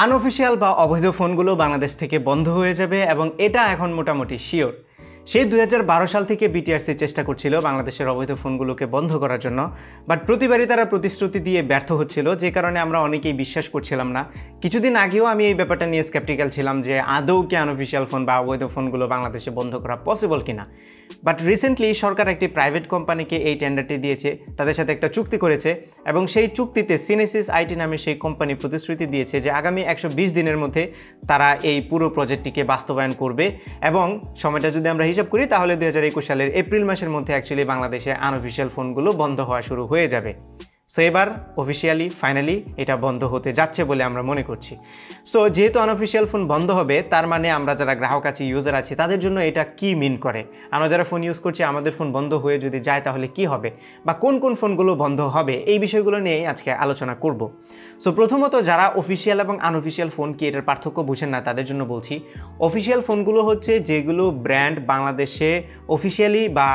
Unofficial বা অবৈধ ফোনগুলো বাংলাদেশ থেকে বন্ধ হয়ে যাবে এবং এটা এখন মোটামুটি শিওর। সেই 2012 সাল থেকে BTRC চেষ্টা করছিল বাংলাদেশের অবৈধ ফোনগুলোকে বন্ধ করার জন্য, বাট প্রতিবারই তারা প্রতিশ্রুতি দিয়ে ব্যর্থ হচ্ছিল, যে কারণে আমরা অনেকেই বিশ্বাস করছিলাম না। কিছুদিন আগেও আমি এই ব্যাপারটা নিয়ে স্কেপটিক্যাল ছিলাম যে আদৌ কি আনঅফিশিয়াল ফোন বা অবৈধ ফোনগুলো বাংলাদেশে বন্ধ করা পসিবল কিনা। বাট রিসেন্টলি সরকার একটি প্রাইভেট কোম্পানিকে এই টেন্ডারটি দিয়েছে, তাদের সাথে একটা চুক্তি করেছে এবং সেই চুক্তিতে Synesis IT নামে সেই কোম্পানি প্রতিশ্রুতি দিয়েছে যে আগামী 120 দিনের মধ্যে তারা এই পুরো প্রজেক্টটিকে বাস্তবায়ন করবে। এবং সময়টা যদি আমরা হিসাব করি তাহলে 2021 সালের এপ্রিল মাসের মধ্যে অ্যাকচুয়ালি বাংলাদেশে আনঅফিশিয়াল ফোনগুলো বন্ধ হওয়া শুরু হয়ে যাবে। সো এবার অফিসিয়ালি ফাইনালি এটা বন্ধ হতে যাচ্ছে বলে আমরা মনে করছি। সো যেহেতু আনঅফিশিয়াল ফোন বন্ধ হবে, তার মানে আমরা যারা গ্রাহক আছি, ইউজার আছি, তাদের জন্য এটা কি মিন করে? আমরা যারা ফোন ইউজ করছি আমাদের ফোন বন্ধ হয়ে যদি যায় তাহলে কি হবে, বা কোন কোন ফোনগুলো বন্ধ হবে, এই বিষয়গুলো নিয়ে আজকে আলোচনা করব। সো প্রথমত যারা অফিসিয়াল এবং আনঅফিশিয়াল ফোন কি এটার পার্থক্য বুঝেন না তাদের জন্য বলছি, অফিসিয়াল ফোনগুলো হচ্ছে যেগুলো ব্র্যান্ড বাংলাদেশে অফিসিয়ালি বা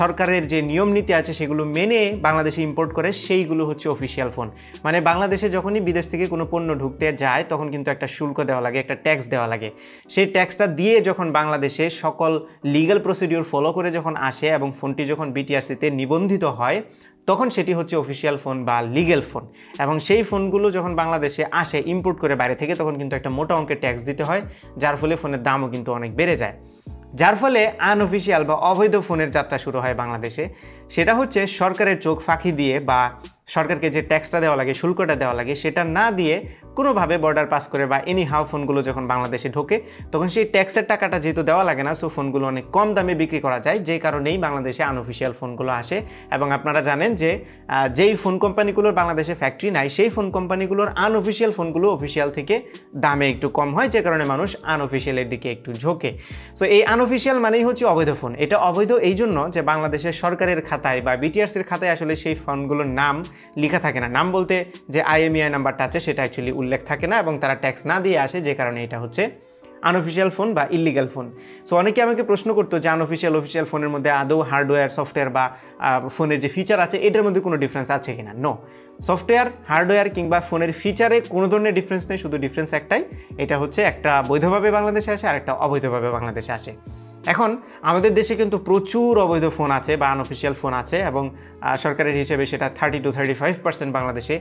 সরকারের যে নিয়ম নীতি আছে সেগুলো মেনে বাংলাদেশে ইম্পোর্ট করে, সেইগুলো হচ্ছে অফিসিয়াল ফোন। মানে বাংলাদেশে যখনই বিদেশ থেকে কোনো পণ্য ঢুকতে যায় তখন কিন্তু একটা শুল্ক দেওয়া লাগে, একটা ট্যাক্স দেওয়া লাগে। সেই ট্যাক্সটা দিয়ে যখন বাংলাদেশে সকল লিগ্যাল প্রসিডিওর ফলো করে যখন আসে এবং ফোনটি যখন BTRC-তে নিবন্ধিত হয়, তখন সেটি হচ্ছে অফিসিয়াল ফোন বা লিগ্যাল ফোন। এবং সেই ফোনগুলো যখন বাংলাদেশে আসে ইম্পোর্ট করে বাইরে থেকে, তখন কিন্তু একটা মোটা অঙ্কের ট্যাক্স দিতে হয়, যার ফলে ফোনের দামও কিন্তু অনেক বেড়ে যায়। যার ফলে আনঅফিশিয়াল বা অবৈধ ফোনের যাত্রা শুরু হয় বাংলাদেশে। সেটা হচ্ছে সরকারের চোখ ফাঁকি দিয়ে বা সরকারকে যে ট্যাক্সটা দেওয়া লাগে, শুল্কটা দেওয়া লাগে, সেটা না দিয়ে কোনোভাবে বর্ডার পাস করে বা এনি হাউ ফোনগুলো যখন বাংলাদেশে ঢোকে, তখন সেই ট্যাক্সের টাকাটা যেহেতু দেওয়া লাগে না, সো ফোনগুলো অনেক কম দামে বিক্রি করা যায়, যেই কারণেই বাংলাদেশে আনঅফিশিয়াল ফোনগুলো আসে। এবং আপনারা জানেন যে যেই ফোন কোম্পানিগুলোর বাংলাদেশে ফ্যাক্টরি নাই, সেই ফোন কোম্পানিগুলোর আনঅফিশিয়াল ফোনগুলো অফিসিয়াল থেকে দামে একটু কম হয়, যে কারণে মানুষ আনঅফিশিয়ালের দিকে একটু ঝোঁকে। সো এই আনঅফিশিয়াল মানেই হচ্ছে অবৈধ ফোন। এটা অবৈধ এই জন্য যে বাংলাদেশের সরকারের খাতায় বা BTRC-র খাতায় আসলে সেই ফোনগুলোর নাম লেখা থাকে না। নাম বলতে যে IMEI নাম্বারটা আছে সেটা অ্যাকচুয়ালি উল্লেখ থাকে না, এবং তারা ট্যাক্স না দিয়ে আসে, যে কারণে এটা হচ্ছে আনঅফিশিয়াল ফোন বা ইলিগাল ফোন। সো অনেকে আমাকে প্রশ্ন করতো যে আনঅফিশিয়াল অফিশিয়াল ফোনের মধ্যে আদৌ হার্ডওয়্যার সফটওয়্যার বা ফোনের যে ফিচার আছে এটার মধ্যে কোনো ডিফারেন্স আছে কিনা। নো, সফটওয়্যার হার্ডওয়্যার কিংবা ফোনের ফিচারে কোনো ধরনের ডিফারেন্স নেই, শুধু ডিফারেন্স একটাই, এটা হচ্ছে একটা বৈধভাবে বাংলাদেশে আসে আর একটা অবৈধভাবে বাংলাদেশে আসে। এখন আমাদের দেশে কিন্তু প্রচুর অবৈধ ফোন আছে বা আনঅফিশিয়াল ফোন আছে, এবং সরকারের হিসেবে সেটা 30 to 35% বাংলাদেশে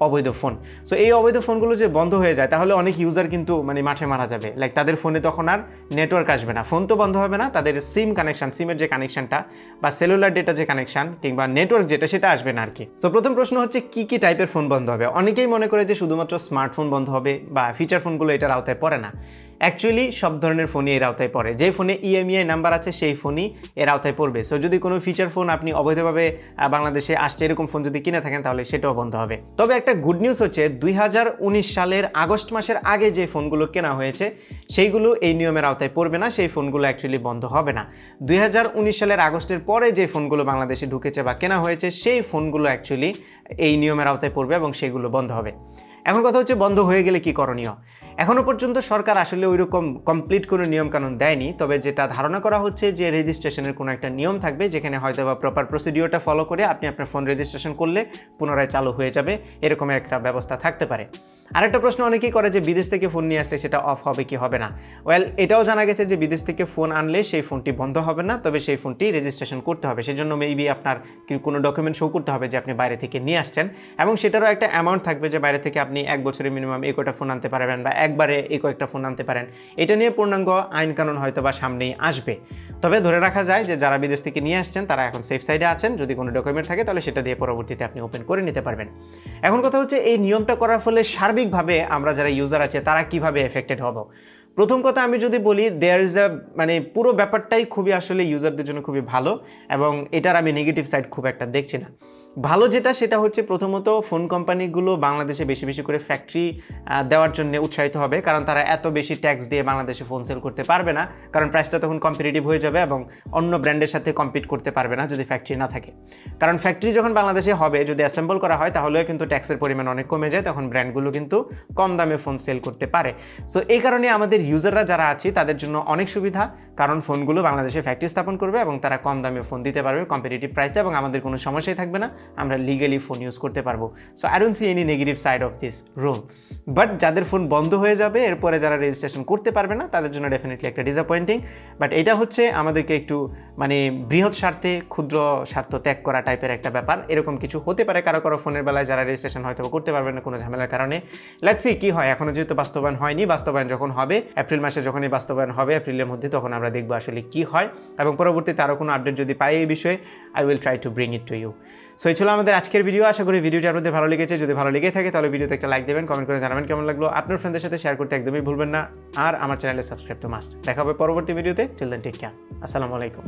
অবৈধ ফোন। সো এই অবৈধ ফোনগুলো যে বন্ধ হয়ে যায় তাহলে অনেক ইউজার কিন্তু মানে মাঠে মারা যাবে। লাইক তাদের ফোনে তখন আর নেটওয়ার্ক আসবে না, ফোন তো বন্ধ হবে না, তাদের সিম কানেকশন, সিমের যে কানেকশনটা বা সেলুলার ডেটা যে কানেকশন কিংবা নেটওয়ার্ক যেটা, সেটা আসবে না আর কি। সো প্রথম প্রশ্ন হচ্ছে কি কি টাইপের ফোন বন্ধ হবে। অনেকেই মনে করে যে শুধুমাত্র স্মার্টফোন বন্ধ হবে বা ফিচার ফোনগুলো এটার আওতায় পড়ে না। অ্যাকচুয়ালি সব ধরনের ফোনই এর আওতায় পড়ে, যে ফোনে IMEI নাম্বার আছে সেই ফোনই এর আওতায় পড়বে। সো যদি কোনো ফিচার ফোন আপনি অবৈধভাবে বাংলাদেশে আসছে এরকম ফোন যদি কিনে থাকেন তাহলে সেটাও বন্ধ হবে। তবে একটা গুড নিউজ হচ্ছে 2019 সালের আগস্ট মাসের আগে যে ফোনগুলো কেনা হয়েছে সেইগুলো এই নিয়মের আওতায় পড়বে না, সেই ফোনগুলো অ্যাকচুয়ালি বন্ধ হবে না। 2019 সালের আগস্টের পরে যে ফোনগুলো বাংলাদেশে ঢুকেছে বা কেনা হয়েছে সেই ফোনগুলো অ্যাকচুয়ালি এই নিয়মের আওতায় পড়বে এবং সেগুলো বন্ধ হবে। এখন কথা হচ্ছে বন্ধ হয়ে গেলে কি করণীয়। এখনও পর্যন্ত সরকার আসলে ওইরকম কমপ্লিট কোনো নিয়মকানুন দেয়নি, তবে যেটা ধারণা করা হচ্ছে যে রেজিস্ট্রেশনের কোনো একটা নিয়ম থাকবে, যেখানে হয়তো বা প্রপার প্রসিডিওরটা ফলো করে আপনি আপনার ফোন রেজিস্ট্রেশন করলে পুনরায় চালু হয়ে যাবে, এরকমের একটা ব্যবস্থা থাকতে পারে। আরেকটা প্রশ্ন অনেকেই করে যে বিদেশ থেকে ফোন নিয়ে আসলে সেটা অফ হবে কি হবে না। ওয়েল, এটাও জানা গেছে যে বিদেশ থেকে ফোন আনলে সেই ফোনটি বন্ধ হবে না, তবে সেই ফোনটি রেজিস্ট্রেশন করতে হবে। সেজন্য মেবি আপনার কোনো ডকুমেন্ট শো করতে হবে যে আপনি বাইরে থেকে নিয়ে আসছেন, এবং সেটারও একটা অ্যামাউন্ট থাকবে যে বাইরে থেকে আপনি এক বছরে মিনিমাম এই কয়টা ফোন আনতে পারবেন বা একবারে এই কয়েকটা ফোন আনতে পারেন। এটা নিয়ে পূর্ণাঙ্গ আইন কানুন হয়তো বা সামনেই আসবে। তবে ধরে রাখা যায় যে যারা বিদেশ থেকে নিয়ে আসছেন তারা এখন সেফ সাইডে আছেন। যদি কোনো ডকুমেন্ট থাকে তাহলে সেটা দিয়ে পরবর্তীতে আপনি ওপেন করে নিতে পারবেন। এখন কথা হচ্ছে এই নিয়মটা করার ফলে সার্বিকভাবে আমরা যারা ইউজার আছে তারা কিভাবে এফেক্টেড হব। প্রথম কথা আমি যদি বলি, দেয়ার ইজ মানে পুরো ব্যাপারটাই খুবই আসলে ইউজারদের জন্য খুবই ভালো, এবং এটার আমি নেগেটিভ সাইড খুব একটা দেখছি না। ভালো যেটা সেটা হচ্ছে প্রথমত ফোন কোম্পানিগুলো বাংলাদেশে বেশি বেশি করে ফ্যাক্টরি দেওয়ার জন্য উৎসাহিত হবে, কারণ তারা এত বেশি ট্যাক্স দিয়ে বাংলাদেশে ফোন সেল করতে পারবে না, কারণ প্রাইসটা তখন কম্পিটিটিভ হয়ে যাবে এবং অন্য ব্র্যান্ডের সাথে কম্পিট করতে পারবে না যদি ফ্যাক্টরি না থাকে। কারণ ফ্যাক্টরি যখন বাংলাদেশে হবে, যদি অ্যাসেম্বল করা হয় তাহলেও কিন্তু ট্যাক্সের পরিমাণ অনেক কমে যায়, তখন ব্র্যান্ডগুলো কিন্তু কম দামে ফোন সেল করতে পারে। সো এই কারণে আমাদের ইউজাররা যারা আছে তাদের জন্য অনেক সুবিধা, কারণ ফোনগুলো বাংলাদেশে ফ্যাক্টরি স্থাপন করবে এবং তারা কম দামে ফোন দিতে পারবে কম্পিটিটিভ প্রাইসে, এবং আমাদের কোনো সমস্যাই থাকবে না, আমরা লিগালি ফোন ইউজ করতে পারবো। So I don't see any negative side of this rule. But যাদের ফোন বন্ধ হয়ে যাবে, এরপরে যারা রেজিস্ট্রেশন করতে পারবে না, তাদের জন্য ডেফিনেটলি একটা ডিসঅ্যাপয়েন্টিং। বাট এটা হচ্ছে আমাদেরকে একটু মানে বৃহৎ স্বার্থে ক্ষুদ্র স্বার্থ ত্যাগ করা টাইপের একটা ব্যাপার, এরকম কিছু হতে পারে কারো কারো ফোনের বেলায়, যারা রেজিস্ট্রেশন হয়তো করতে পারবে না কোনো ঝামেলার কারণে। লেটস সি কি হয়, এখনো যেহেতু বাস্তবায়ন হয়নি, বাস্তবায়ন যখন হবে এপ্রিল মাসে, যখনই বাস্তবায়ন হবে এপ্রিলের মধ্যে, তখন আমরা দেখবো আসলে কি হয়, এবং পরবর্তীতে আরও কোনো আপডেট যদি পাই এই বিষয়ে I will try to bring it to you. So এই ছিল আমাদের আজকের ভিডিও। আশা করি ভিডিওটি আপনাদের ভালো লেগেছে। যদি ভালো লেগে থাকে তাহলে ভিডিওতে একটা লাইক দেবেন, কমেন্ট করে জানাবেন কেমন লাগলো, আপনার ফ্রেন্ডদের সাথে শেয়ার করতে একদমই ভুলবেন না, আর আমার চ্যানেলে সাবস্ক্রাইব তো মাস্ট। দেখা হবে পরবর্তী ভিডিওতে। টিল দেন টেক কেয়ার, আসসালামু আলাইকুম।